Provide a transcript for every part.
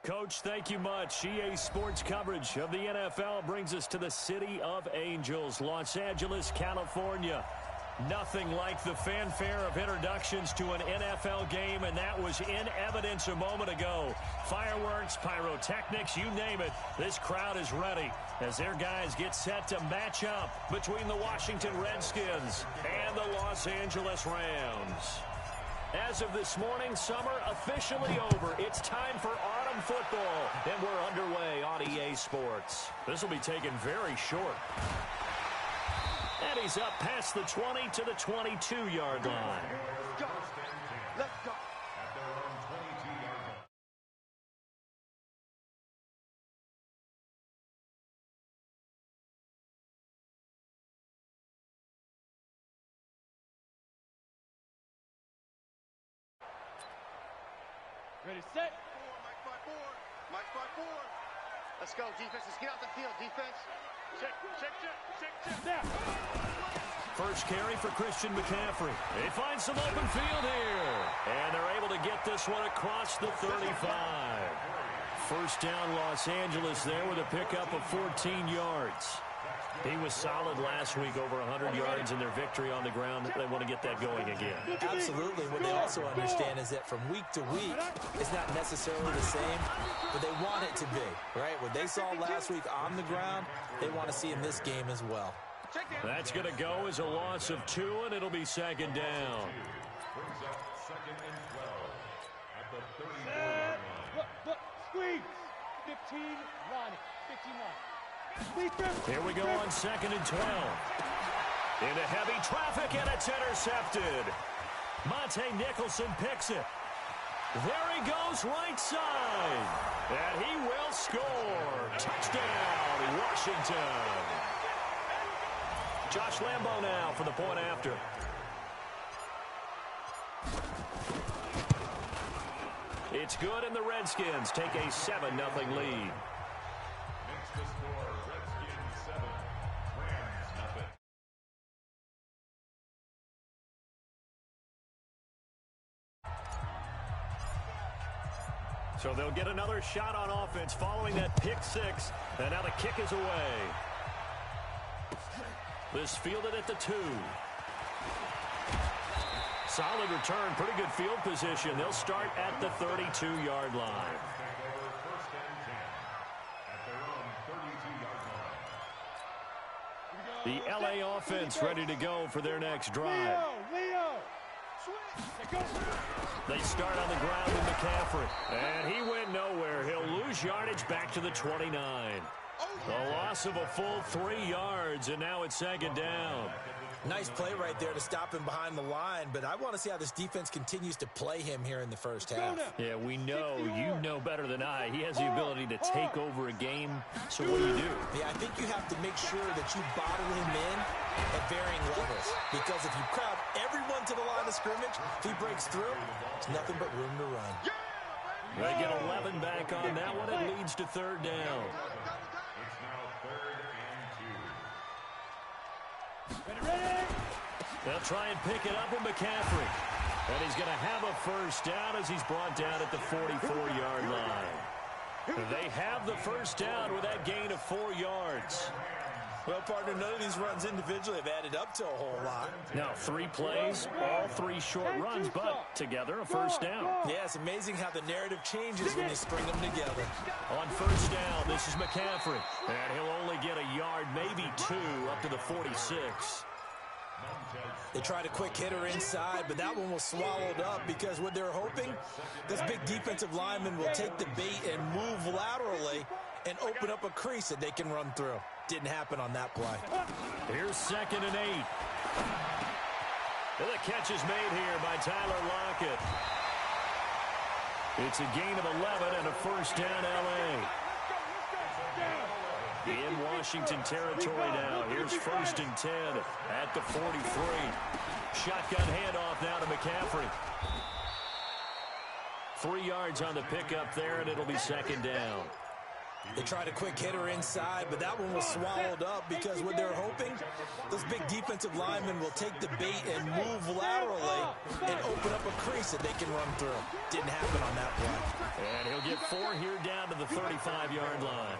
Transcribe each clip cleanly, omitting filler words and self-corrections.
Coach, thank you much. EA Sports coverage of the NFL brings us to the City of Angels, Los Angeles, California. Nothing like the fanfare of introductions to an NFL game, and that was in evidence a moment ago. Fireworks, pyrotechnics, you name it. This crowd is ready as their guys get set to match up between the Washington Redskins and the Los Angeles Rams. As of this morning, summer officially over. It's time for autumn football, and we're underway on EA Sports. This will be taken very short. And he's up past the 20 to the 22-yard line. Let's go. Ready, set. March by four. Let's go, defense. Let's get out the field, defense. Check. Now. First carry for Christian McCaffrey. They find some open field here. And they're able to get this one across the 35. First down, Los Angeles there with a pickup of 14 yards. He was solid last week, over 100 yards in their victory on the ground. They want to get that going again. Absolutely. What they also understand is that from week to week, it's not necessarily the same, but they want it to be, right? What they saw last week on the ground, they want to see in this game as well. That's going to go as a loss of 2, and it'll be second down. Look, squeeze. 15, line it. 15 line. Here we go on second and 12. Into heavy traffic, and it's intercepted. Monte Nicholson picks it. There he goes, right side. And he will score. Touchdown, Washington. Josh Lambo now for the point after. It's good, and the Redskins take a 7-0 lead. So they'll get another shot on offense following that pick six. And now the kick is away. This fielded at the 2. Solid return, pretty good field position. They'll start at the 32-yard line. The LA offense ready to go for their next drive. They start on the ground with McCaffrey. And he went nowhere. He'll lose yardage back to the 29. A loss of a full 3 yards, and now it's second down. Nice play right there to stop him behind the line, but I want to see how this defense continues to play him here in the first half. Yeah, we know, you know better than I, he has the ability to take over a game. So what do? Yeah, I think you have to make sure that you bottle him in at varying levels, because if you crowd everyone to the line of scrimmage, if he breaks through, it's nothing but room to run. They get 11 back on that one. It leads to third down. They'll try and pick it up with McCaffrey. And he's going to have a first down as he's brought down at the 44-yard line. They have the first down with that gain of 4 yards. Well, partner, none of these runs individually have added up to a whole lot. Now 3 plays, all 3 short runs, but together a first down. Yeah, it's amazing how the narrative changes when you string them together. On first down, this is McCaffrey. And he'll only get a yard, maybe 2, up to the 46. They tried a quick hitter inside, but that one was swallowed up because what they're hoping, this big defensive lineman will take the bait and move laterally and open up a crease that they can run through. Didn't happen on that play. Here's second and 8. And the catch is made here by Tyler Lockett. It's a gain of 11 and a first down LA. In Washington territory now. Here's first and 10 at the 43. Shotgun handoff now to McCaffrey. 3 yards on the pickup there, and it'll be second down. They tried a quick hitter inside, but that one was swallowed up because what they're hoping, those big defensive linemen will take the bait and move laterally and open up a crease that they can run through. Didn't happen on that play. And he'll get 4 here down to the 35-yard line.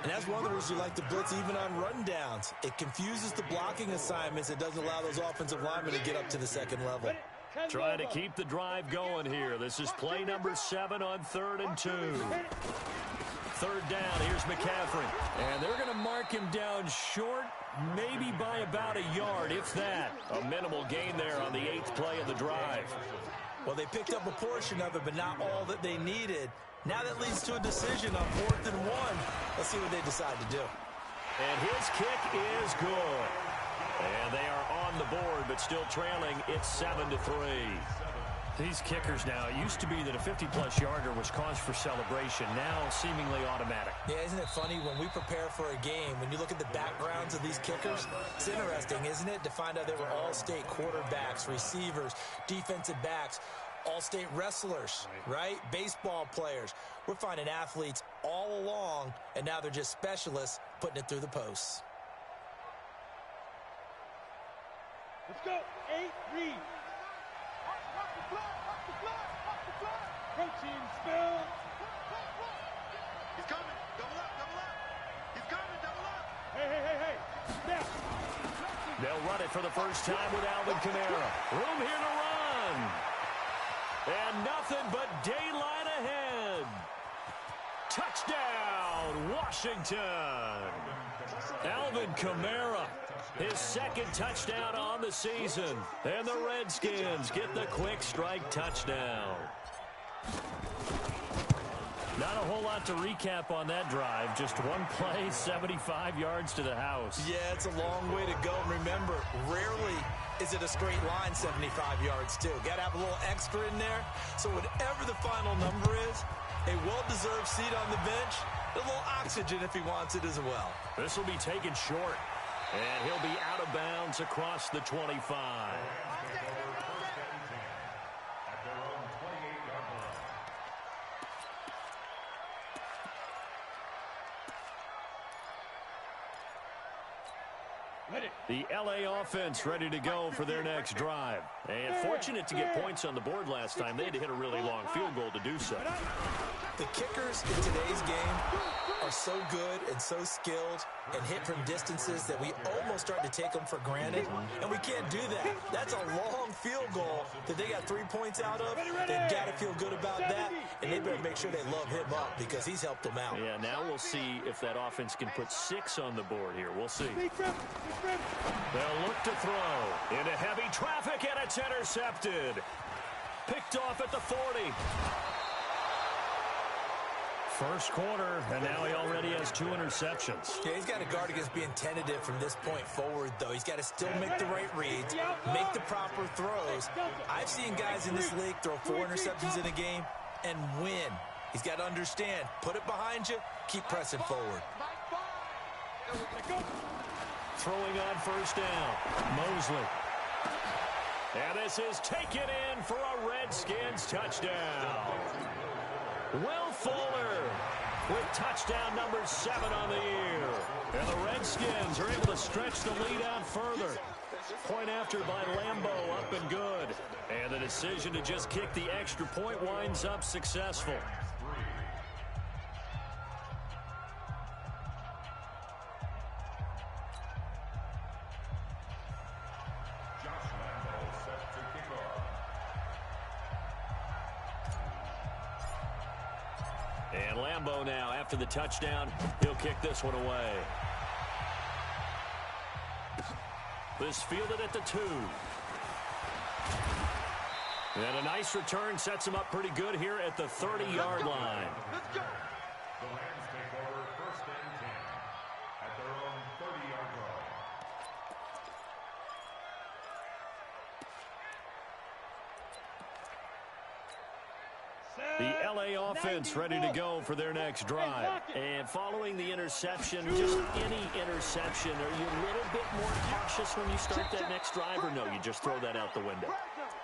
And that's one of the reasons you like to blitz even on rundowns. It confuses the blocking assignments. It doesn't allow those offensive linemen to get up to the second level. Trying to keep the drive going here. This is play number 7 on 3rd and 2. 3rd down, here's McCaffrey. And they're going to mark him down short, maybe by about a yard, if that. A minimal gain there on the 8th play of the drive. Well, they picked up a portion of it, but not all that they needed. Now that leads to a decision on 4th and 1. Let's see what they decide to do. And his kick is good. And they are on the board, but still trailing. It's 7-3. These kickers now, it used to be that a 50-plus yarder was cause for celebration. Now seemingly automatic. Yeah, isn't it funny when we prepare for a game, when you look at the backgrounds of these kickers, it's interesting, isn't it, to find out they were all-state quarterbacks, receivers, defensive backs, all-state wrestlers, right? Baseball players. We're finding athletes all along, and now they're just specialists putting it through the posts. Let's go. 8 read. Protein spill. He's coming. Double up, double up. He's coming, double up. Hey. Snap. They'll run it for the first time with Alvin Kamara. Room here to run. And nothing but daylight ahead. Touchdown, Washington. Alvin Kamara, his 2nd touchdown on the season. And the Redskins get the quick strike touchdown. Not a whole lot to recap on that drive. Just one play, 75 yards to the house. Yeah, it's a long way to go. Remember, rarely is it a straight line 75 yards, too. Got to have a little extra in there. So whatever the final number is, a well-deserved seat on the bench, a little oxygen if he wants it as well. This will be taken short. And he'll be out of bounds across the 25. The LA offense ready to go for their next drive. And fortunate to get points on the board last time. They had to hit a really long field goal to do so. The kickers in today's game are so good and so skilled and hit from distances that we almost start to take them for granted, and we can't do that. That's a long field goal that they got 3 points out of. They've got to feel good about that, and they better make sure they love him up because he's helped them out. Yeah, now we'll see if that offense can put 6 on the board here. We'll see. They'll look to throw into heavy traffic, and it's intercepted. Picked off at the 40. First quarter, and now he already has 2 interceptions. Yeah, he's got to guard against being tentative from this point forward, though. He's got to still make the right reads, make the proper throws. I've seen guys in this league throw 4 interceptions in a game and win. He's got to understand, put it behind you, keep pressing forward. Throwing on first down, Mosley. And this is taken in for a Redskins touchdown. Will Fuller with touchdown number 7 on the year. And the Redskins are able to stretch the lead out further. Point after by Lambeau, up and good. And the decision to just kick the extra point winds up successful. And Lambeau now, after the touchdown, he'll kick this one away. This fielded at the 2. And a nice return sets him up pretty good here at the 30-yard line. Let's go. The Lions take over 1st and 10 at their own 30-yard line. The LA offense ready to go for their next drive. And following the interception, just any interception, are you a little bit more cautious when you start that next drive, or no, you just throw that out the window?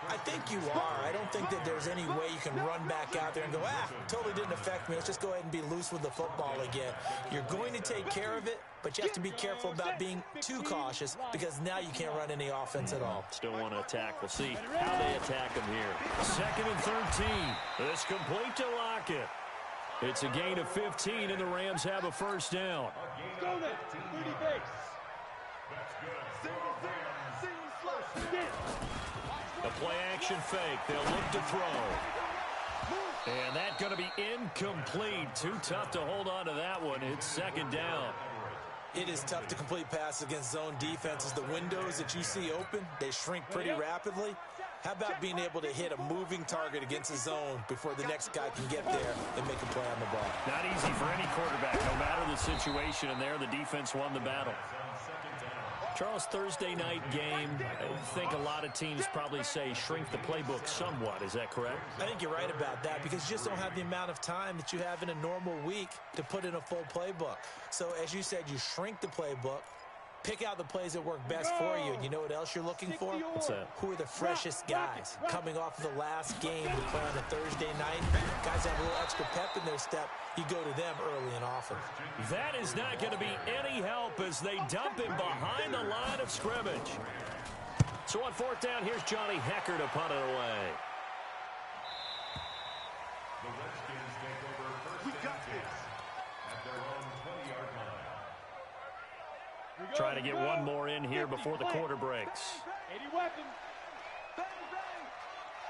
I think you are. I don't think that there's any way you can run back out there and go, totally didn't affect me. Let's just go ahead and be loose with the football again. You're going to take care of it, but you have to be careful about being too cautious because now you can't run any offense at all. Still want to attack. We'll see how they attack him here. 2nd and 13. It's complete to Lockett. It's a gain of 15, and the Rams have a first down. Go then, 30 base. The play-action fake. They'll look to throw. And that's going to be incomplete. Too tough to hold on to that one. It's 2nd down. It is tough to complete passes against zone defenses. The windows that you see open, they shrink pretty rapidly. How about being able to hit a moving target against a zone before the next guy can get there and make a play on the ball? Not easy for any quarterback, no matter the situation. And there, the defense won the battle. Charles, Thursday night game, I think a lot of teams probably say shrink the playbook somewhat. Is that correct? I think you're right about that because you just don't have the amount of time that you have in a normal week to put in a full playbook. So, as you said, you shrink the playbook, pick out the plays that work best for you. And you know what else you're looking for? What's that? Who are the freshest guys coming off of the last game to play on a Thursday night? Guys have a little extra pep in their step. You go to them early and often. That is not going to be any help as they dump him behind the line of scrimmage. So on 4th down, here's Johnny Hecker to punt it away. The Redskins take over first and 10 at their own 20-yard line. Trying to get one more in here before the quarter breaks. 80 weapons. Bang, bang.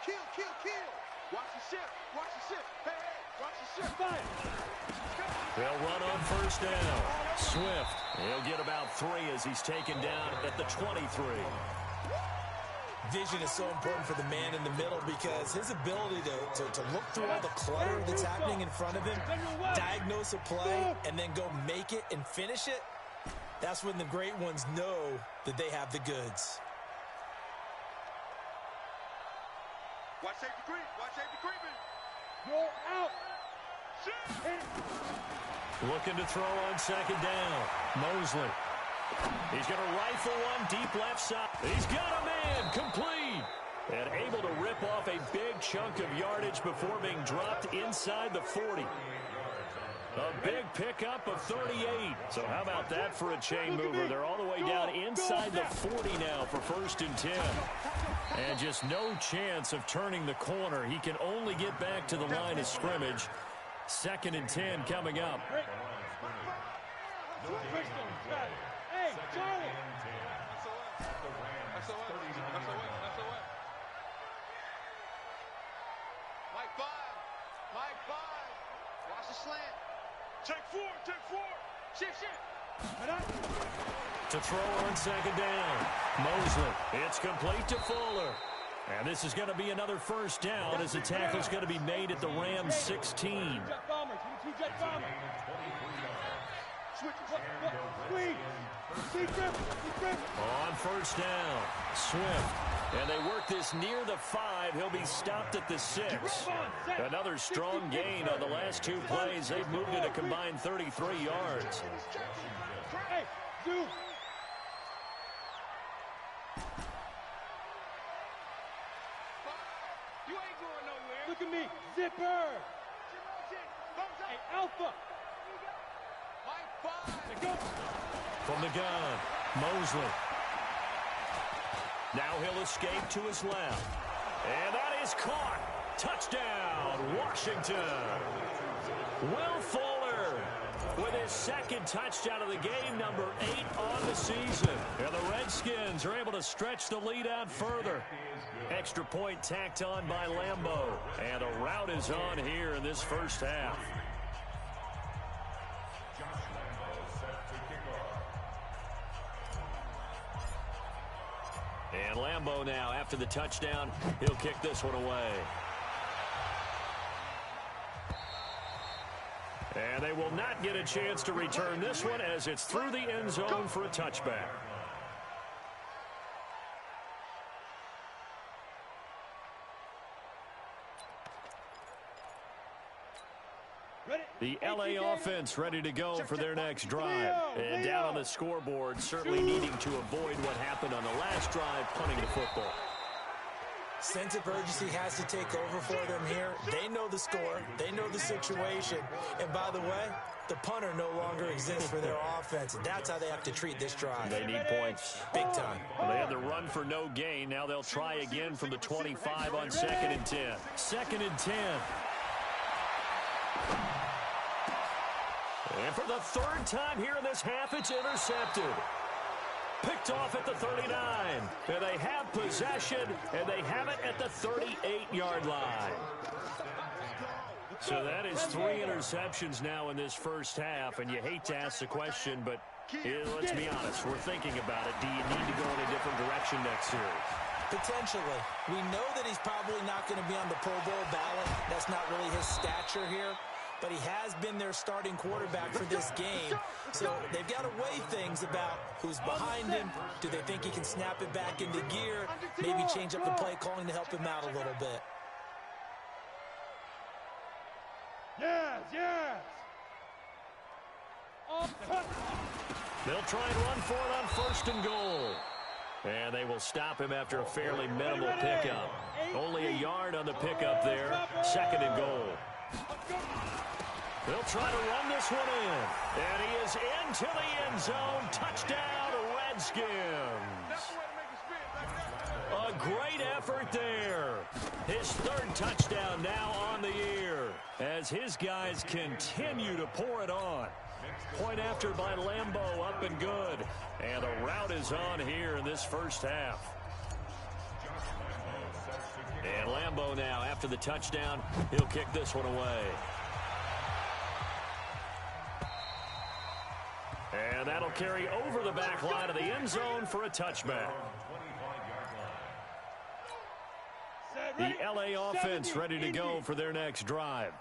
Kill, kill, kill. Watch the ship. Watch the ship. Hey, hey. Watch the ship. Fire. They'll run on 1st down. Swift, he'll get about 3 as he's taken down at the 23. Vision is so important for the man in the middle because his ability to look through all the clutter that's happening in front of him, diagnose a play, and then go make it and finish it, that's when the great ones know that they have the goods. Watch safety creep. Watch safety creeping. Roll out. Looking to throw on 2nd down. Mosley. He's going to rifle one deep left side. He's got a man. Complete. And able to rip off a big chunk of yardage before being dropped inside the 40. A big pickup of 38. So how about that for a chain mover? They're all the way down inside the 40 now for 1st and 10. And just no chance of turning the corner. He can only get back to the line of scrimmage. 2nd and 10 coming up. Hey, Charlie. Mike 5. Mike 5. Watch the slant. Take 4. Take 4. Shift. To throw on 2nd down. Mosley. It's complete to Fuller. And this is going to be another 1st down as the tackle's going to be made at the Rams 16. Jet bombers. 2 jet bombers. On 1st down, Swift. And they work this near the 5. He'll be stopped at the 6. Another strong gain on the last 2 plays. They've moved it a combined 33 yards. Hey, zoom. You ain't going nowhere. Look at me. Zipper. Hey, Alpha. Mike 5. Let's go. From the gun, Mosley. Now he'll escape to his left. And that is caught. Touchdown, Washington. Will Fuller with his 2nd touchdown of the game, number 8 on the season. And the Redskins are able to stretch the lead out further. Extra point tacked on by Lambeau. And a rout is on here in this 1st half. And Lambeau now, after the touchdown, he'll kick this one away. And they will not get a chance to return this one as it's through the end zone for a touchback. The LA offense ready to go for their next drive. And down on the scoreboard, certainly needing to avoid what happened on the last drive, punting the football. Sense of urgency has to take over for them here. They know the score. They know the situation. And by the way, the punter no longer exists for their offense. That's how they have to treat this drive. They need points. Big time. Well, they had the run for no gain. Now they'll try again from the 25 on 2nd and 10. 2nd and 10. And for the third time here in this half, it's intercepted. Picked off at the 39. And they have possession, and they have it at the 38-yard line. So that is 3 interceptions now in this first half, and you hate to ask the question, but let's be honest, we're thinking about it. Do you need to go in a different direction next series? Potentially. We know that he's probably not going to be on the Pro Bowl ballot. That's not really his stature here. But he has been their starting quarterback for this game. So they've got to weigh things about who's behind him. Do they think he can snap it back into gear? Maybe change up the play calling to help him out a little bit. Yes, yes. They'll try and run for it on 1st and goal. And they will stop him after a fairly minimal pickup. Only a yard on the pickup there. 2nd and goal. They'll try to run this one in. And he is into the end zone. Touchdown, Redskins. A great effort there. His 3rd touchdown now on the year as his guys continue to pour it on. Point after by Lambeau, up and good. And the route is on here in this first half. And Lambeau now, after the touchdown, he'll kick this one away. And that'll carry over the back line of the end zone for a touchback. The LA offense ready to go for their next drive.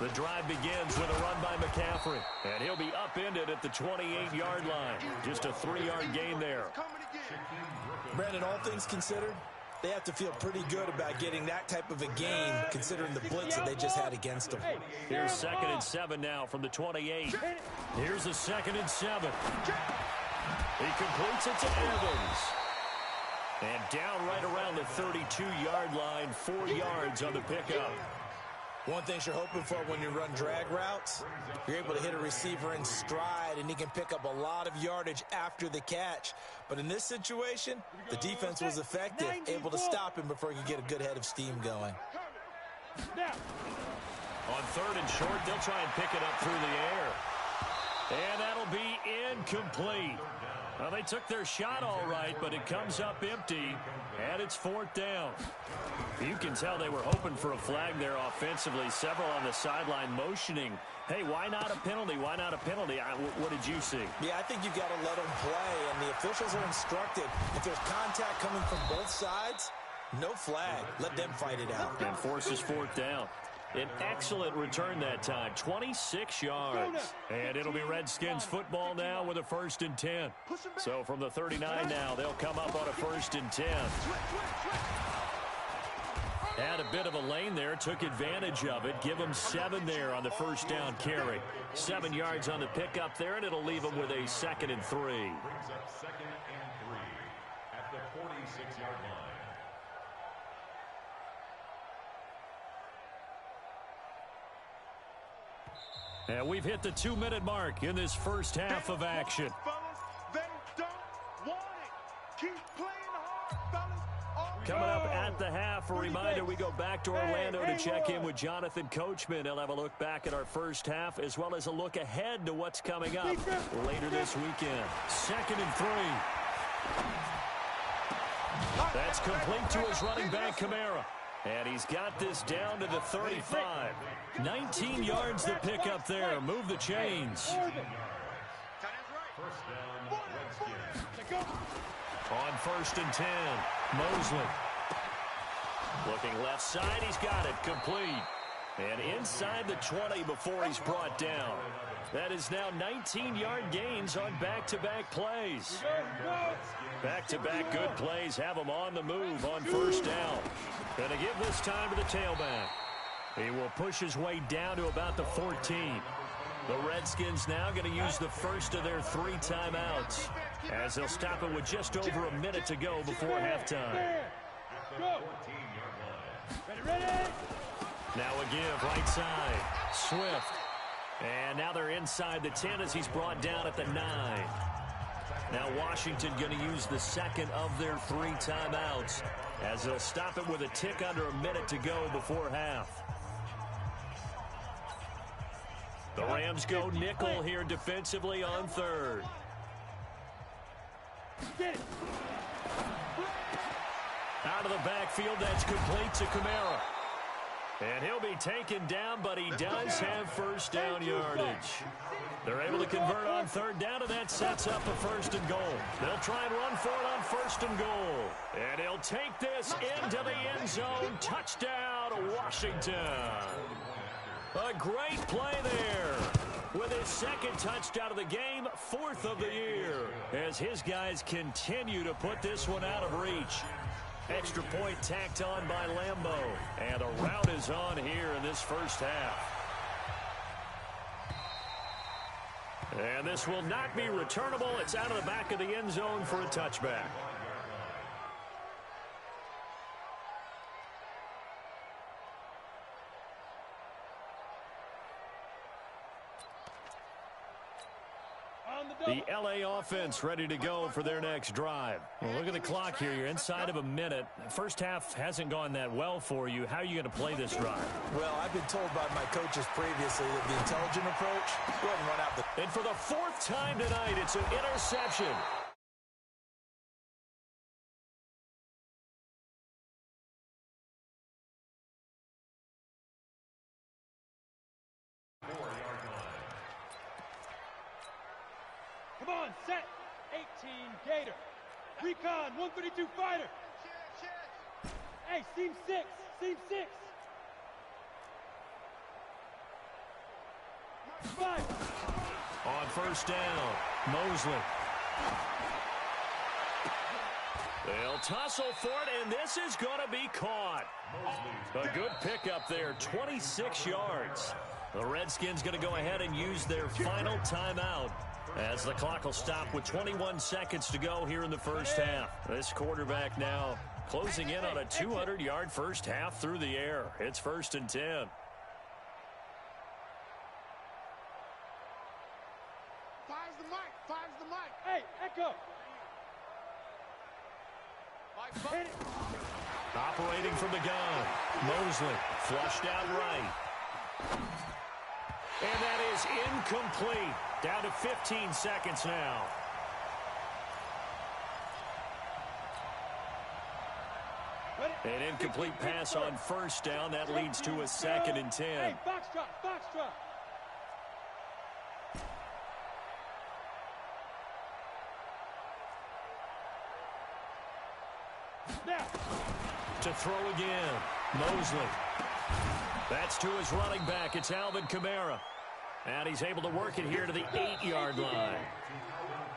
The drive begins with a run by McCaffrey. And he'll be upended at the 28-yard line. Just a 3-yard gain there. Brandon, all things considered, they have to feel pretty good about getting that type of a game considering the blitz that they just had against them. Here's 2nd and 7 now from the 28. Here's a 2nd and 7. He completes it to Evans. And down right around the 32-yard line, 4 yards on the pickup. One thing you're hoping for when you run drag routes, you're able to hit a receiver in stride, and he can pick up a lot of yardage after the catch. But in this situation, the defense was effective, able to stop him before he could get a good head of steam going. On 3rd and short, they'll try and pick it up through the air. And that'll be incomplete. Well, they took their shot all right, but it comes up empty, and it's 4th down. You can tell they were hoping for a flag there offensively. Several on the sideline motioning, hey, why not a penalty? Why not a penalty? What did you see? Yeah, I think you've got to let them play, and the officials are instructed. If there's contact coming from both sides, no flag. Let them fight it out. And forces 4th down. An excellent return that time, 26 yards. And it'll be Redskins football now with a 1st and 10. So from the 39 now, they'll come up on a 1st and 10. Had a bit of a lane there, took advantage of it. Give them 7 there on the 1st down carry. 7 yards on the pickup there, and it'll leave them with a 2nd and 3. Brings up 2nd and 3 at the 46-yard line. And we've hit the 2-minute mark in this first half of action. They don't want it. Keep playing hard, fellas. Coming up at the half, a reminder, we go back to Orlando to check in with Jonathan Coachman. He'll have a look back at our first half as well as a look ahead to what's coming up later this weekend. 2nd and 3. That's complete to his running back, Kamara. And he's got this down to the 35. 19 yards to pick up there. Move the chains. On 1st and 10, Mosley. Looking left side, he's got it, complete. And inside the 20 before he's brought down. That is now 19-yard gains on back-to-back plays. Back-to-back good plays have him on the move on 1st down. Going to give this time to the tailback. He will push his way down to about the 14. The Redskins now going to use the first of their 3 timeouts, as they'll stop it with just over a minute to go before halftime. Go. Ready. Now a give right side. Swift. And now they're inside the 10 as he's brought down at the 9. Now Washington going to use the second of their 3 timeouts, as they'll stop it with a tick under a minute to go before half. The Rams go nickel here defensively on 3rd. Get it. Out of the backfield, that's complete to Kamara. And he'll be taken down, but he does have first down yardage. They're able to convert on 3rd down, and that sets up a 1st and goal. They'll try and run for it on 1st and goal. And he'll take this into the end zone. Touchdown, Washington. A great play there. With his 2nd touchdown of the game, 4th of the year, as his guys continue to put this one out of reach. Extra point tacked on by Lambeau. And a rout is on here in this first half. And this will not be returnable. It's out of the back of the end zone for a touchback. The LA offense ready to go for their next drive. Well, look at the clock here. You're inside of a minute. First half hasn't gone that well for you. How are you going to play this drive? Well, I've been told by my coaches previously that the intelligent approach, go ahead and run out the... And for the 4th time tonight, it's an interception. Come on, set. 18 Gator. Recon 132 fighter. Hey, seam 6. Seam 6. 5. On 1st down, Mosley. They'll tussle for it, and this is going to be caught. A good pickup there, 26 yards. The Redskins going to go ahead and use their final timeout, as the clock will stop with 21 seconds to go here in the first half. This quarterback now closing in on a 200-yard first half through the air. It's 1st and 10. Five's the mic. Hey, Echo. Hit it. Operating from the gun, Mosley flushed out right. And that is incomplete. Down to 15 seconds now. An incomplete pass on 1st down. That leads to a 2nd and 10. Hey, foxtrot. Now. To throw again, Mosley. That's to his running back. It's Alvin Kamara. And he's able to work it here to the 8-yard line.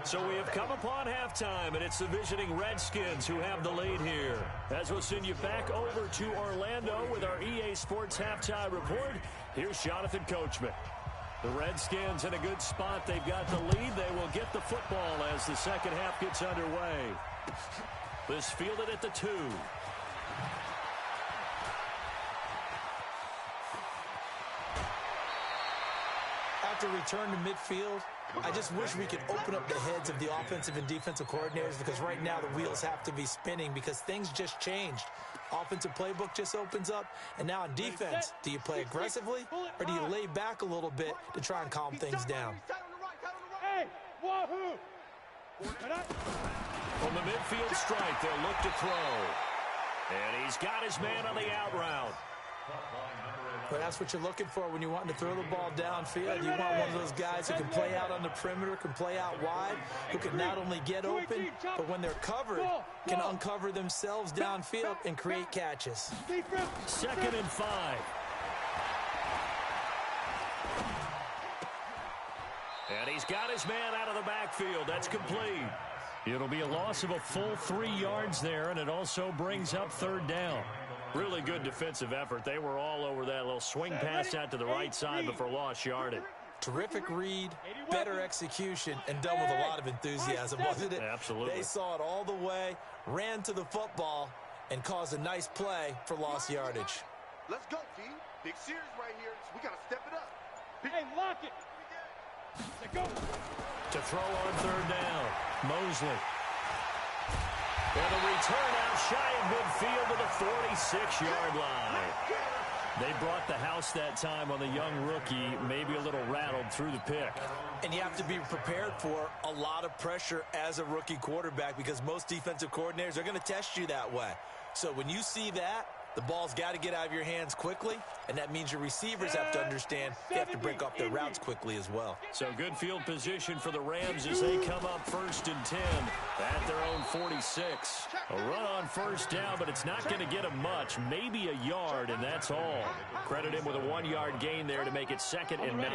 So we have come upon halftime, and it's the visiting Redskins who have the lead here. As we'll send you back over to Orlando with our EA Sports Halftime Report, here's Jonathan Coachman. The Redskins in a good spot. They've got the lead. They will get the football as the second half gets underway. This fielded at the 2. After return to midfield, I just wish we could open up the heads of the offensive and defensive coordinators, because right now the wheels have to be spinning because things just changed. Offensive playbook just opens up, and now on defense, do you play aggressively or do you lay back a little bit to try and calm things down? Hey, wahoo! From the midfield strike, they'll look to throw. And he's got his man on the out route. But that's what you're looking for when you're wanting to throw the ball downfield. You want one of those guys who can play out on the perimeter, can play out wide, who can not only get open, but when they're covered, can uncover themselves downfield and create catches. 2nd and 5. And he's got his man out of the backfield. That's complete. It'll be a loss of a full 3 yards there, and it also brings up 3rd down. Really good defensive effort. They were all over that little swing pass out to the right side, but for lost yardage. Terrific read, better execution, and done with a lot of enthusiasm, wasn't it? Absolutely. They saw it all the way, ran to the football, and caused a nice play for lost yardage. Let's go, T. Big series right here. So we got to step it up. Hey, lock it. Go. To throw on third down, Mosley. And a return out shy of midfield to the 46-yard line. They brought the house that time on the young rookie, maybe a little rattled through the pick. And you have to be prepared for a lot of pressure as a rookie quarterback because most defensive coordinators are going to test you that way. So when you see that, the ball's got to get out of your hands quickly, and that means your receivers have to understand they have to break off their routes quickly as well. So good field position for the Rams as they come up 1st and 10 at their own 46. A run on first down, but it's not going to get them much, maybe a yard, and that's all. Credit him with a 1-yard gain there to make it 2nd and 9.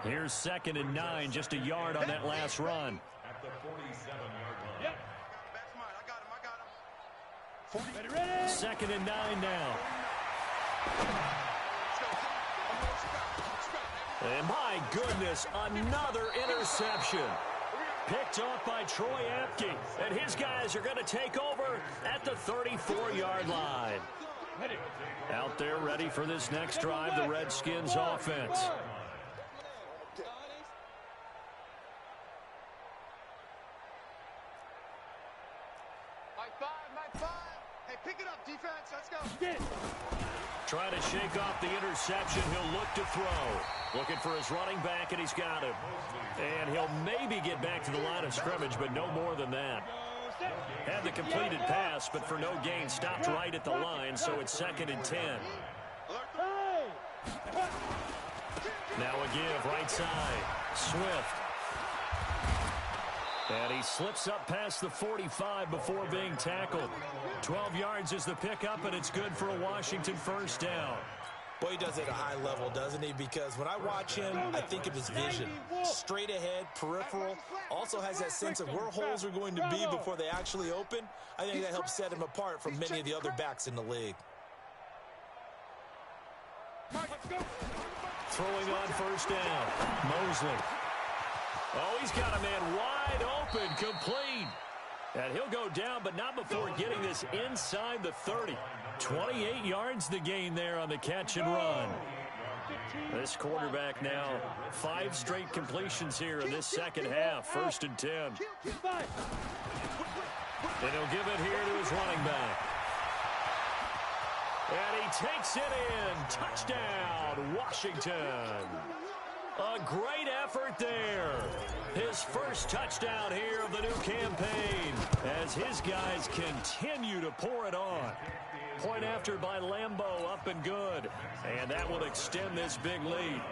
Here's 2nd and 9, just a yard on that last run. At the 47-yard line. Yep. That's mine. I got him. 2nd and 9 now. And my goodness, another interception. Picked off by Troy Apke. And his guys are going to take over at the 34-yard line. Out there ready for this next drive, the Redskins offense. Mike 5. Hey, pick it up, defense. Let's go. Trying to shake off the interception. He'll look to throw. Looking for his running back, and he's got him. And he'll maybe get back to the line of scrimmage, but no more than that. Had the completed pass, but for no gain, stopped right at the line, so it's 2nd and 10. Now a give, right side. Swift. And he slips up past the 45 before being tackled. 12 yards is the pickup, and it's good for a Washington first down. Boy, he does it at a high level, doesn't he? Because when I watch him, I think of his vision. Straight ahead, peripheral. Also has that sense of where holes are going to be before they actually open. I think that helps set him apart from many of the other backs in the league. Throwing on first down. Mosley. Oh, he's got a man wide open, complete. And he'll go down, but not before getting this inside the 30. 28 yards the gain there on the catch and run. This quarterback now 5 straight completions here in this second half. 1st and 10. And he'll give it here to his running back. And he takes it in. Touchdown, Washington. A great effort there. His first touchdown here of the new campaign as his guys continue to pour it on. Point after by Lambeau, up and good. And that will extend this big lead.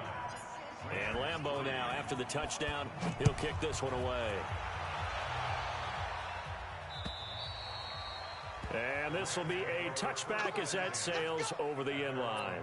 And Lambeau now, after the touchdown, he'll kick this one away. And this will be a touchback as that sails over the end line.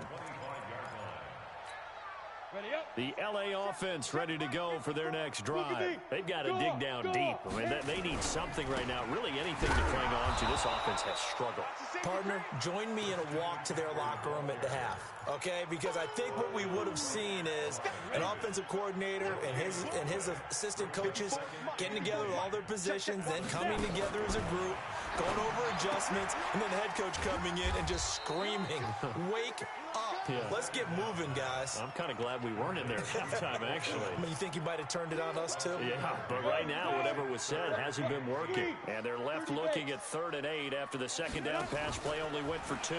The LA offense ready to go for their next drive. They've got to dig down deep. I mean, they need something right now, really anything to cling on to. This offense has struggled. Partner, join me in a walk to their locker room at the half, okay? Because I think what we would have seen is an offensive coordinator and his assistant coaches getting together with all their positions, then coming together as a group, going over adjustments, and then the head coach coming in and just screaming, wake up. Yeah. Let's get moving, guys. I'm kind of glad we weren't in there at halftime, actually. I mean, you think you might have turned it on us, too? Yeah, but right now, whatever was said hasn't been working. And they're left looking at 3rd and 8 after the second down pass play only went for 2.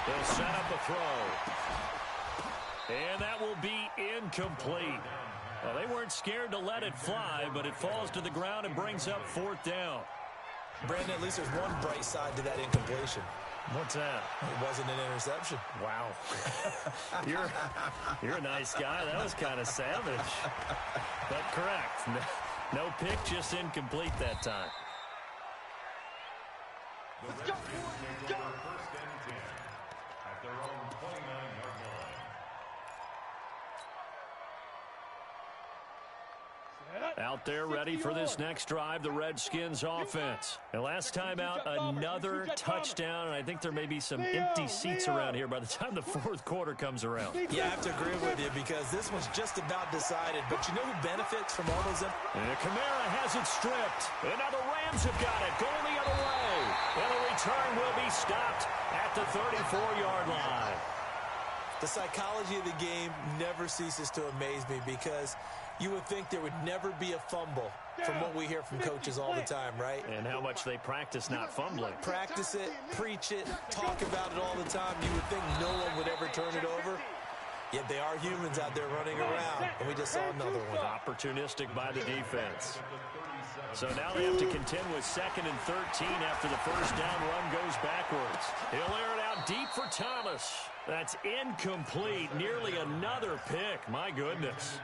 They'll set up a throw. And that will be incomplete. Well, they weren't scared to let it fly, but it falls to the ground and brings up 4th down. Brandon, at least there's one bright side to that incompletion. What's that? It wasn't an interception. Wow. You're a nice guy. That was kind of savage. But correct. No pick, just incomplete that time. Let's go. Take over 1st and 10 at their own 29-yard line. Set up. Out there ready for this next drive, the Redskins offense. And last time out, another touchdown, and I think there may be some empty seats around here by the time the fourth quarter comes around. Yeah, I have to agree with you because this one's just about decided. But you know who benefits from all those? And Kamara has it stripped. And now the Rams have got it, going the other way. And the return will be stopped at the 34-yard line. The psychology of the game never ceases to amaze me because you would think there would never be a fumble from what we hear from coaches all the time, right? And how much they practice not fumbling. Practice it, preach it, talk about it all the time. You would think no one would ever turn it over. Yet they are humans out there running around, and we just saw another one. Opportunistic by the defense. So now they have to contend with 2nd and 13 after the first down run goes backwards. He'll air it out deep for Thomas. That's incomplete. Nearly another pick. My goodness.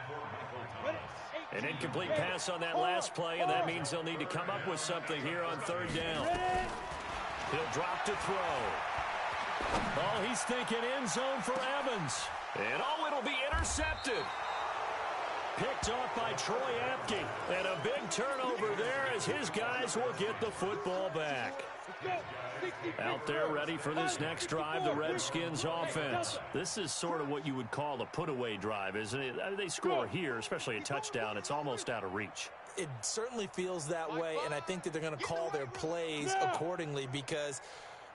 An incomplete pass on that last play, and that means they'll need to come up with something here on 3rd down. He'll drop to throw. Oh, he's thinking end zone for Evans. And oh, it'll be intercepted. Picked off by Troy Apke. And a big turnover there as his guys will get the football back. Out there ready for this next drive, the Redskins offense. This is sort of what you would call a put-away drive, isn't it? They score here, especially a touchdown. It's almost out of reach. It certainly feels that way, and I think that they're going to call their plays accordingly because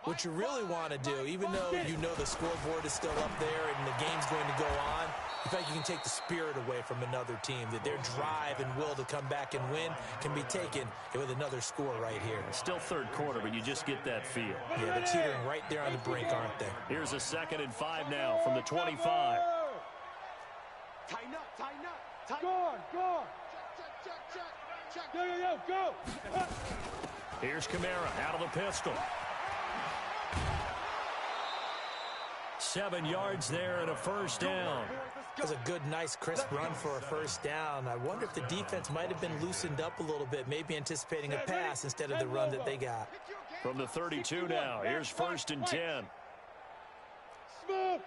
what you really want to do, even though you know the scoreboard is still up there and the game's going to go on, in fact, you can take the spirit away from another team, that their drive and will to come back and win can be taken with another score right here. Still 3rd quarter, but you just get that feel. Yeah, they're teetering right there on the brink, aren't they? Here's a 2nd and 5 now from the 25. Tighten up, tighten up. Go. Check. Go. Here's Kamara out of the pistol. 7 yards there and a first down. That was a good, nice, crisp run for a first down. I wonder if the defense might have been loosened up a little bit, maybe anticipating a pass instead of the run that they got. From the 32 now, here's 1st and 10. Smooth.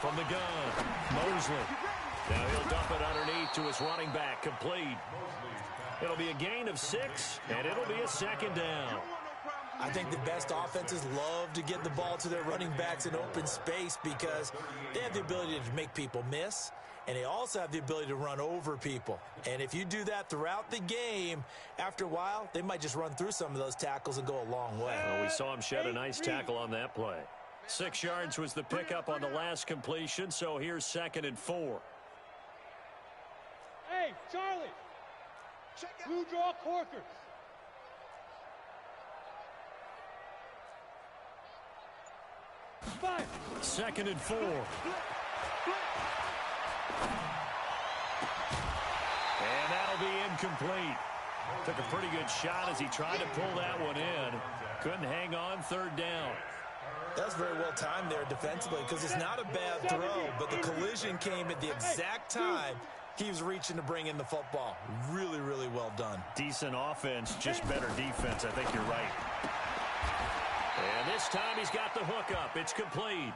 From the gun, Mosley. Now he'll dump it underneath to his running back, complete. It'll be a gain of 6, and it'll be a 2nd down. I think the best offenses love to get the ball to their running backs in open space because they have the ability to make people miss, and they also have the ability to run over people. And if you do that throughout the game, after a while, they might just run through some of those tackles and go a long way. Well, we saw him shed a nice tackle on that play. 6 yards was the pickup on the last completion, so here's 2nd and 4. Hey, Charlie. Blue draw Corkers. Five. 2nd and 4. And that'll be incomplete. Took a pretty good shot as he tried to pull that one in. Couldn't hang on, 3rd down. That was very well timed there defensively because it's not a bad throw, but the collision came at the exact time he was reaching to bring in the football. Really, really well done. Decent offense, just better defense. I think you're right. And this time he's got the hook up. It's complete.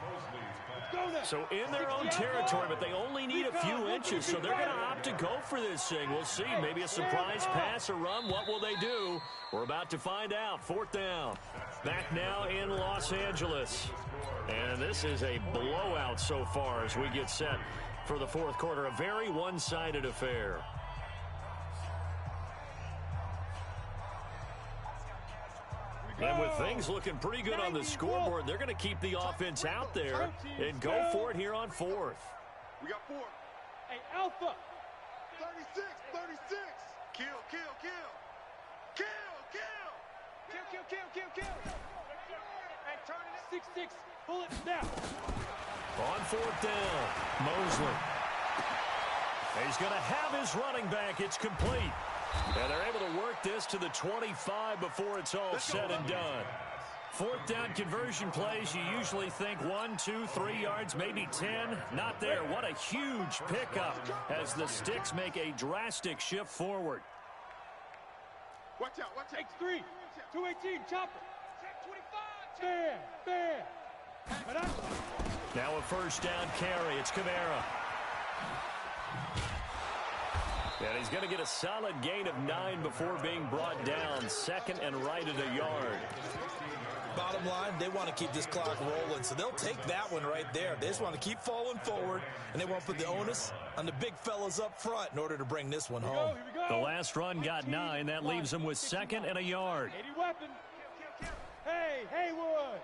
So in their own territory, but they only need a few inches, so they're going to opt to go for this thing. We'll see. Maybe a surprise pass or run. What will they do? We're about to find out. 4th down. Back now in Los Angeles. And this is a blowout so far as we get set for the 4th quarter. A very one-sided affair. And with things looking pretty good on the scoreboard, they're going to keep the offense out there and go for it here on 4th. We got 4. Hey, Alpha. 36. Kill. Hey, turn it. 6-6. Pull it now. On 4th down, Mosley. He's going to have his running back. It's complete. And they're able to work this to the 25 before it's all said and done. 4th down conversion plays, you usually think 1, 2, 3 yards, maybe 10. Not there. What a huge pickup as the Sticks make a drastic shift forward. Watch out. X3. 218. Chopper. 25. Bam. Now a first down carry. It's Kamara. And he's going to get a solid gain of 9 before being brought down. Second and right at a yard. Bottom line, they want to keep this clock rolling, so they'll take that one right there. They just want to keep falling forward, and they want to put the onus on the big fellas up front in order to bring this one home. The last run got 9. That leaves them with second and a yard. Hey, Haywood.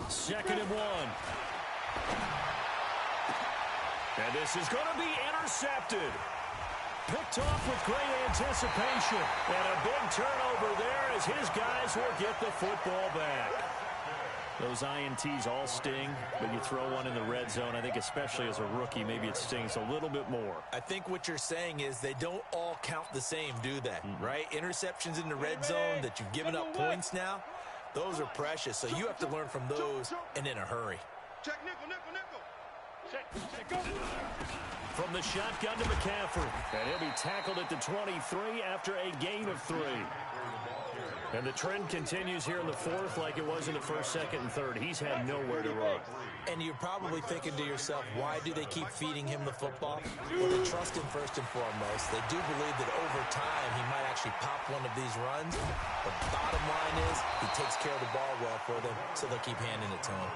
Second and 1. And this is going to be intercepted. Picked off with great anticipation. And a big turnover there as his guys will get the football back. Those INTs all sting, but you throw one in the red zone, I think especially as a rookie, maybe it stings a little bit more. I think what you're saying is they don't all count the same, do they? Right? Interceptions in the red zone that you've given up points now, those are precious, so you have to learn from those and in a hurry. Check nickel. From the shotgun to McCaffrey. And he'll be tackled at the 23 after a gain of 3. And the trend continues here in the fourth like it was in the first, second, and third. He's had nowhere to run. And you're probably thinking to yourself, why do they keep feeding him the football? Well, they trust him first and foremost. They do believe that over time he might actually pop one of these runs. The bottom line is he takes care of the ball well for them, so they'll keep handing it to him.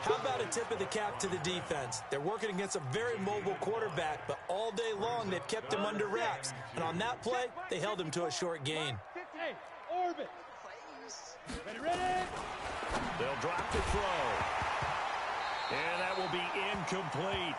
How about a tip of the cap to the defense? They're working against a very mobile quarterback, but all day long they've kept him under wraps. And on that play, they held him to a short gain. Hey, orbit. Ready. They'll drop the throw. And that will be incomplete.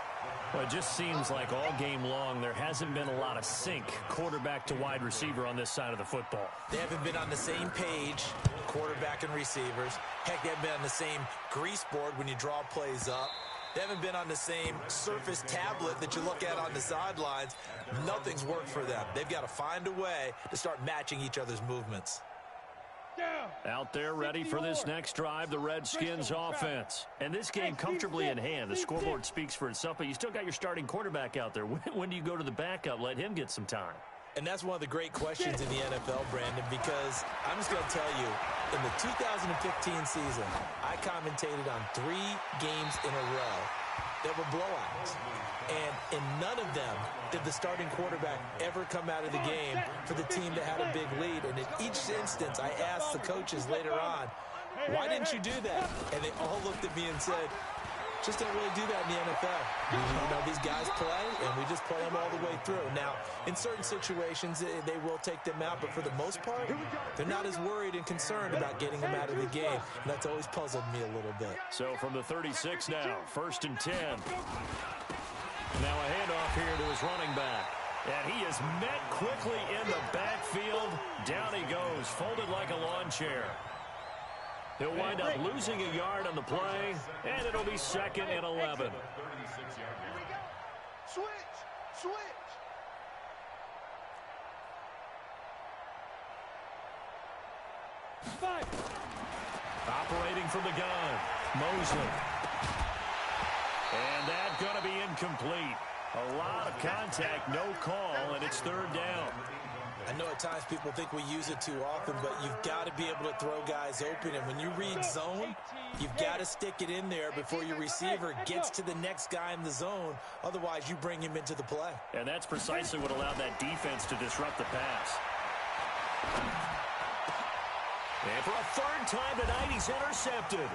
Well, it just seems like all game long there hasn't been a lot of sync quarterback to wide receiver on this side of the football. They haven't been on the same page, quarterback and receivers. Heck, they haven't been on the same grease board when you draw plays up. They haven't been on the same surface tablet that you look at on the sidelines. Nothing's worked for them. They've got to find a way to start matching each other's movements. Out there ready for this next drive, the Redskins offense. And this game comfortably in hand. The scoreboard speaks for itself, but you still got your starting quarterback out there. When do you go to the backup? Let him get some time. And that's one of the great questions in the NFL, Brandon, because I'm just going to tell you, in the 2015 season, I commentated on 3 games in a row that were blowouts. And in none of them did the starting quarterback ever come out of the game for the team that had a big lead. And in each instance, I asked the coaches later on, why didn't you do that? And they all looked at me and said, just don't really do that in the NFL. You know, these guys play, and we just play them all the way through. Now, in certain situations, they will take them out, but for the most part, they're not as worried and concerned about getting them out of the game. And that's always puzzled me a little bit. So from the 36 now, 1st and 10. Now a handoff here to his running back. And he is met quickly in the backfield. Down he goes, folded like a lawn chair. He'll wind up losing a yard on the play, and it'll be 2nd and 11. Switch. Operating from the gun, Mosley. And that's going to be incomplete. A lot of contact, no call, and it's 3rd down. I know at times people think we use it too often, but you've got to be able to throw guys open. And when you read zone, you've got to stick it in there before your receiver gets to the next guy in the zone. Otherwise, you bring him into the play. And that's precisely what allowed that defense to disrupt the pass. And for a 3rd time tonight, he's intercepted.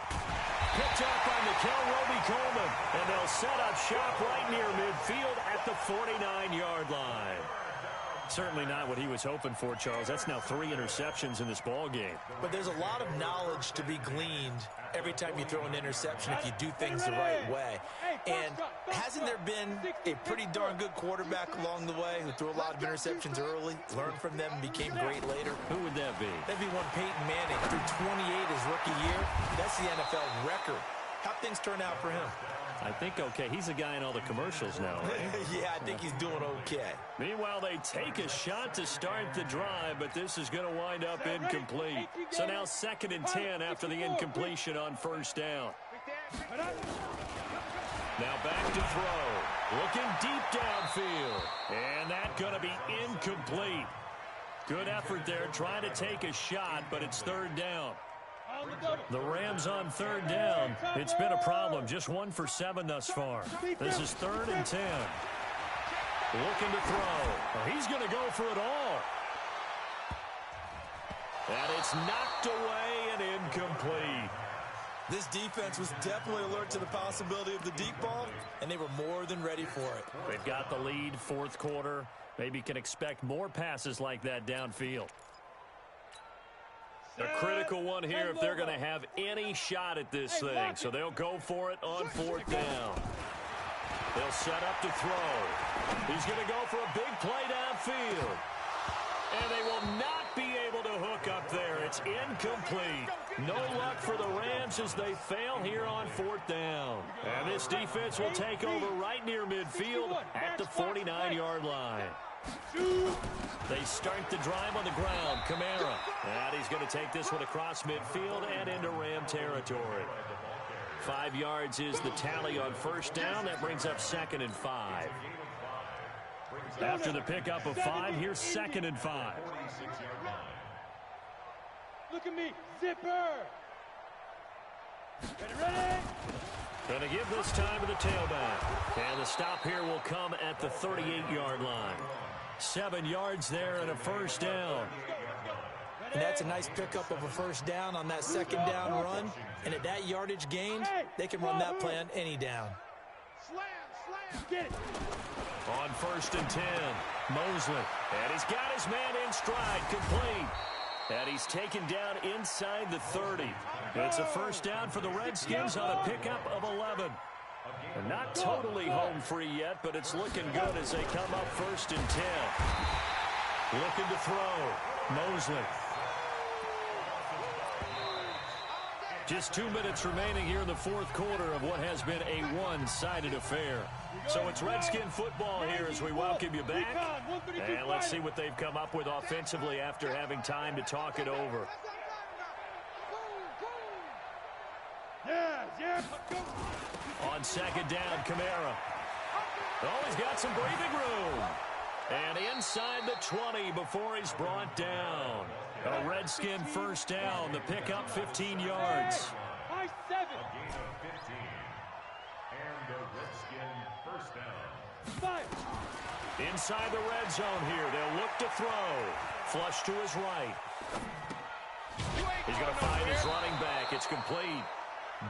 Picked up by Mikel Roby-Coleman. And they'll set up shop right near midfield at the 49-yard line. Certainly not what he was hoping for, Charles. That's now 3 interceptions in this ball game. But there's a lot of knowledge to be gleaned every time you throw an interception if you do things the right way. And hasn't there been a pretty darn good quarterback along the way who threw a lot of interceptions early, learned from them, and became great later? Who would that be? That'd be one Peyton Manning. Threw 28 his rookie year. That's the NFL record. How'd things turn out for him? I think okay. He's a guy in all the commercials now, right? Yeah, I think he's doing okay. Meanwhile, they take a shot to start the drive, but this is going to wind up incomplete. So now 2nd and 10 after the incompletion on 1st down. Now back to throw. Looking deep downfield. And that's going to be incomplete. Good effort there, trying to take a shot, but it's third down. The Rams on third down. It's been a problem. Just 1 for 7 thus far. This is 3rd and 10. Looking to throw. He's going to go for it all. And it's knocked away and incomplete. This defense was definitely alert to the possibility of the deep ball, and they were more than ready for it. They've got the lead, 4th quarter. Maybe can expect more passes like that downfield. A critical one here if they're going to have any shot at this thing. So they'll go for it on 4th down. They'll set up to throw. He's going to go for a big play downfield. And they will not be able to hook up there. It's incomplete. No luck for the Rams as they fail here on 4th down. And this defense will take over right near midfield at the 49-yard line. They start the drive on the ground. Kamara. And he's going to take this one across midfield and into Ram territory. 5 yards is the tally on 1st down. That brings up 2nd and 5. After the pickup of 5, here's 2nd and 5. Look at me, zipper. Ready? Going to give this time to the tailback. And the stop here will come at the 38-yard line. 7 yards there and a 1st down. And that's a nice pickup of a 1st down on that 2nd down run. And at that yardage gained, they can run that play on any down. Slam. Get it. On 1st and 10, Mosley. And he's got his man in stride, complete. And he's taken down inside the 30. It's a 1st down for the Redskins on a pickup of 11. They're not totally home free yet, but it's looking good as they come up 1st and 10. Looking to throw. Mosley. Just 2 minutes remaining here in the 4th quarter of what has been a one-sided affair. So it's Redskin football here as we welcome you back. And let's see what they've come up with offensively after having time to talk it over. On 2nd down, Kamara. Oh, he's got some breathing room. And inside the 20 before he's brought down. A Redskin 1st down. The pickup 15 yards. High 7. A gain of 15. And the Redskin 1st down. 5. Inside the red zone here. They'll look to throw. Flush to his right. He's going to find his running back. It's complete.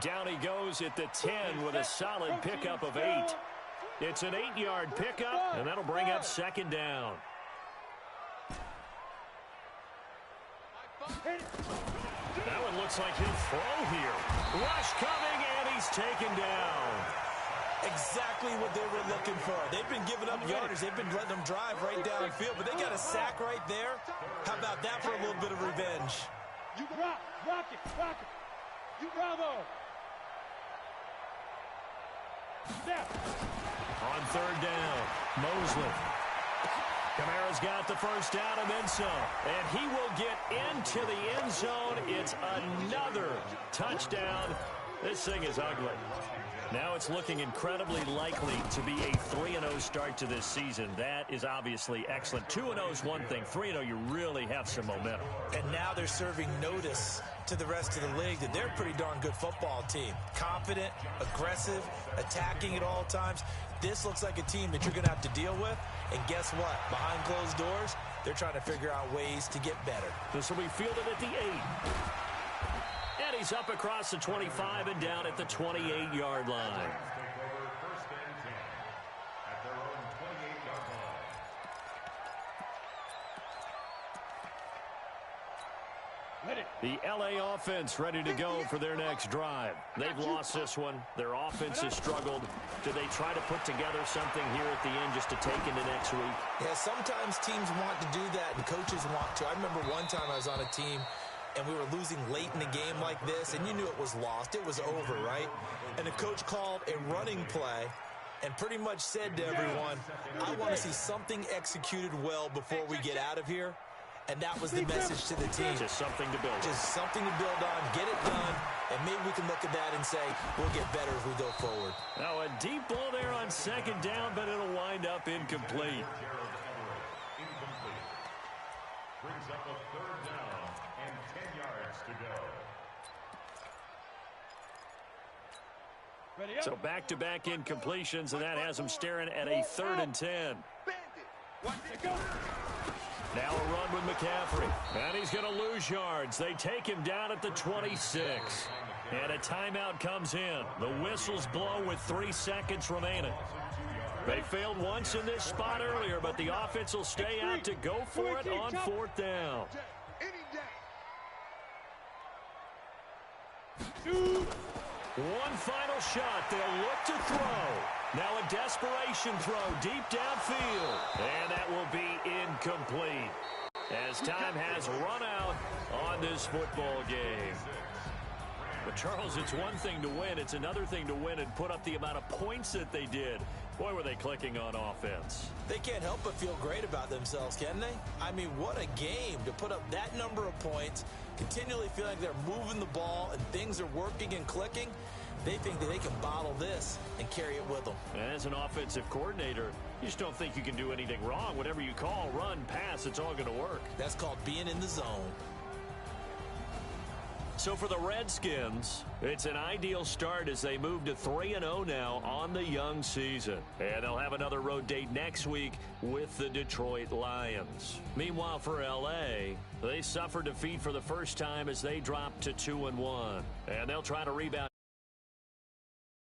Down he goes at the 10 with a solid pickup of 8. It's an 8-yard pickup, and that'll bring up 2nd down. That one looks like he'll throw here. Rush coming, and he's taken down. Exactly what they were looking for. They've been giving up yardage. They've been letting them drive right downfield, but they got a sack right there. How about that for a little bit of revenge? You rock it. You bravo. Snap. On 3rd down, Mosley. Kamara's got the 1st down and then some. And he will get into the end zone. It's another touchdown. This thing is ugly. Now it's looking incredibly likely to be a 3-0 start to this season. That is obviously excellent. 2-0 is one thing. 3-0, you really have some momentum. And now they're serving notice to the rest of the league that they're a pretty darn good football team. Confident, aggressive, attacking at all times. This looks like a team that you're going to have to deal with. And guess what? Behind closed doors, they're trying to figure out ways to get better. This will be fielded at the 8. And he's up across the 25 and down at the 28-yard line. The LA offense ready to go for their next drive. They've lost this one. Their offense has struggled. Do they try to put together something here at the end just to take into next week? Yeah, sometimes teams want to do that and coaches want to. I remember one time I was on a team and we were losing late in the game like this, and you knew it was lost. It was over, right? And the coach called a running play and pretty much said to everyone, I want to see something executed well before we get out of here. And that was the message to the team. Just something to build on. Just something to build on, get it done, and maybe we can look at that and say, we'll get better as we go forward. Now a deep ball there on 2nd down, but it'll wind up incomplete. brings up a 3rd down and 10 yards to go. So back-to-back incompletions, and that has them staring at a 3rd and 10. Now a run with McCaffrey. And he's going to lose yards. They take him down at the 26. And a timeout comes in. The whistles blow with 3 seconds remaining. They failed once in this spot earlier, but the offense will stay out to go for it on 4th down. One final shot. They'll look to throw. Now a desperation throw deep downfield. And that will be incomplete as time has run out on this football game. But, Charles, it's one thing to win. It's another thing to win and put up the amount of points that they did. Boy, were they clicking on offense. They can't help but feel great about themselves, can they? I mean, what a game to put up that number of points, continually feel like they're moving the ball and things are working and clicking. They think that they can bottle this and carry it with them. As an offensive coordinator, you just don't think you can do anything wrong. Whatever you call, run, pass, it's all going to work. That's called being in the zone. So for the Redskins, it's an ideal start as they move to 3-0 now on the young season. And they'll have another road date next week with the Detroit Lions. Meanwhile, for L.A., they suffered defeat for the first time as they dropped to 2-1. And they'll try to rebound.